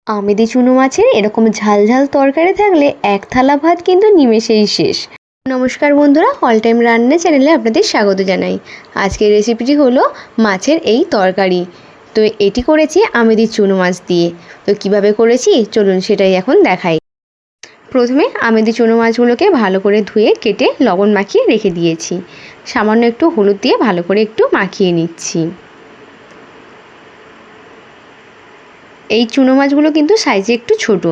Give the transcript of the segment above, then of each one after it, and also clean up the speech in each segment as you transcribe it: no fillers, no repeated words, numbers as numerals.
Amedi চুনো মাছের এরকম ঝাল ঝাল তরকারি থাকলে এক থালা ভাত কিন্তু নিমেষেই শেষ। নমস্কার বন্ধুরা, অল টাইম রান্না চ্যানেলে আপনাদের স্বাগত জানাই। আজকের রেসিপিটি হলো মাছের এই তরকারি। তো এটি করেছি আমেদি চুনো মাছ দিয়ে। তো কিভাবে করেছি চলুন সেটাই এখন দেখাই। প্রথমে আমেদি চুনো মাছগুলোকে ভালো করে ধুয়ে কেটে লবণ মাখিয়ে রেখে দিয়েছি। সামান্য একটু হলুদ দিয়ে ভালো করে একটু মাখিয়ে নিচ্ছি। এই চুনো মাছগুলো কিন্তু সাইজে একটু ছোট।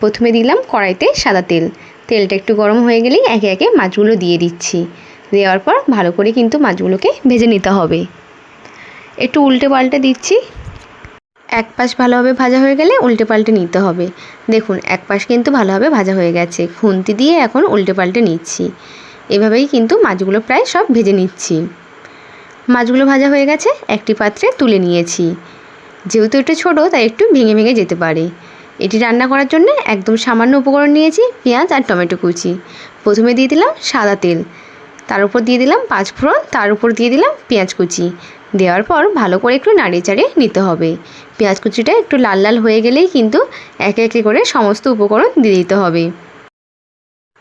প্রথমে দিলাম কড়াইতে সাদা তেল। তেলটা একটু গরম হয়ে গেলেই একে একে মাছগুলো দিয়ে দিচ্ছি। দেওয়ার পর ভালো করে কিন্তু মাছগুলোকে ভেজে নিতে হবে। একটু উল্টে পাল্টে দিচ্ছি। এক পাশ ভালোভাবে ভাজা হয়ে গেলে উল্টে পাল্টে নিতে হবে। দেখুন এক পাশ কিন্তু ভালোভাবে ভাজা হয়ে গেছে। খুন্তি দিয়ে এখন উল্টে পাল্টে নিচ্ছি। এভাবেই কিন্তু মাছগুলো প্রায় সব ভেজে নিচ্ছি। মাছগুলো ভাজা হয়ে গেছে, একটি পাত্রে তুলে নিয়েছি। যেহেতু এটা ছোটো তাই একটু ভেঙে ভেঙে যেতে পারে। এটি রান্না করার জন্য একদম সামান্য উপকরণ নিয়েছি, পেঁয়াজ আর টমেটো কুচি। প্রথমে দিয়ে দিলাম সাদা তেল, তার উপর দিয়ে দিলাম পাঁচফোড়ন, তার উপর দিয়ে দিলাম পেঁয়াজ কুচি। দেওয়ার পর ভালো করে একটু নাড়িয়ে চাড়িয়ে নিতে হবে। পেঁয়াজ কুচিটা একটু লাল লাল হয়ে গেলেই কিন্তু একে একে করে সমস্ত উপকরণ দিয়ে দিতে হবে।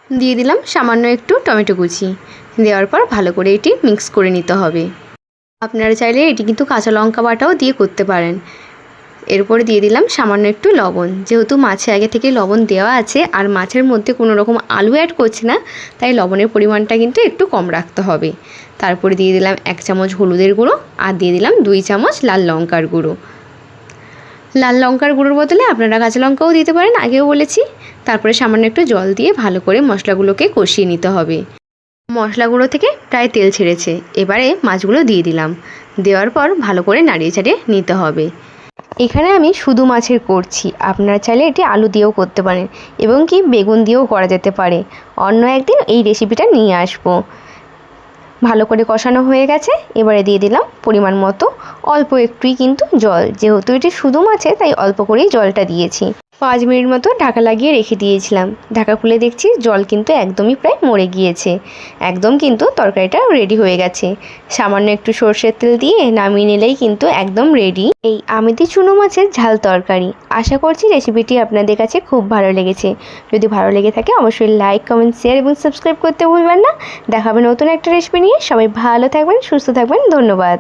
দিয়ে দিলাম সামান্য একটু টমেটো কুচি। দেওয়ার পর ভালো করে এটি মিক্স করে নিতে হবে। আপনারা চাইলে এটি কিন্তু কাঁচা লঙ্কা বাটাও দিয়ে করতে পারেন। এরপরে দিয়ে দিলাম সামান্য একটু লবণ। যেহেতু মাছে আগে থেকে লবণ দেওয়া আছে আর মাছের মধ্যে কোনো রকম আলু অ্যাড করছি না, তাই লবণের পরিমাণটা কিন্তু একটু কম রাখতে হবে। তারপরে দিয়ে দিলাম 1 চামচ হলুদের গুঁড়ো আর দিয়ে দিলাম 2 চামচ লাল লঙ্কার গুঁড়ো। লাল লঙ্কার গুঁড়োর বদলে আপনারা কাঁচা লঙ্কাও দিতে পারেন, আগেও বলেছি। তারপরে সামান্য একটু জল দিয়ে ভালো করে মশলাগুলোকে কষিয়ে নিতে হবে। মশলাগুলো থেকে প্রায় তেল ছেড়েছে। এবারে মাছগুলো দিয়ে দিলাম। দেওয়ার পর ভালো করে নাড়িয়ে চাড়িয়ে নিতে হবে। এখানে আমি শুধু মাছের করছি, আপনারা চাইলে এটি আলু দিয়েও করতে পারেন এবং কি বেগুন দিয়েও করা যেতে পারে। অন্য একদিন এই রেসিপিটা নিয়ে আসবো। ভালো করে কষানো হয়ে গেছে, এবারে দিয়ে দিলাম পরিমাণ মতো অল্প একটুই কিন্তু জল। যেহেতু এটি শুধু মাছে তাই অল্প করেই জলটা দিয়েছি। 5 মিনিট মতো ঢাকা লাগিয়ে রেখে দিয়েছিলাম। ঢাকা খুলে দেখছি জল কিন্তু একদমই প্রায় মরে গিয়েছে। একদম কিন্তু তরকারিটা রেডি হয়ে গেছে। সামান্য একটু সর্ষের তেল দিয়ে নামিয়ে নিলেই কিন্তু একদম রেডি এই আমেদি চুনো মাছের ঝাল তরকারি। আশা করছি রেসিপিটি আপনাদের কাছে খুব ভালো লেগেছে। যদি ভালো লেগে থাকে অবশ্যই লাইক, কমেন্ট, শেয়ার এবং সাবস্ক্রাইব করতে ভুলবেন না। দেখাবে নতুন একটা রেসিপি নিয়ে। সবাই ভালো থাকবেন, সুস্থ থাকবেন। ধন্যবাদ।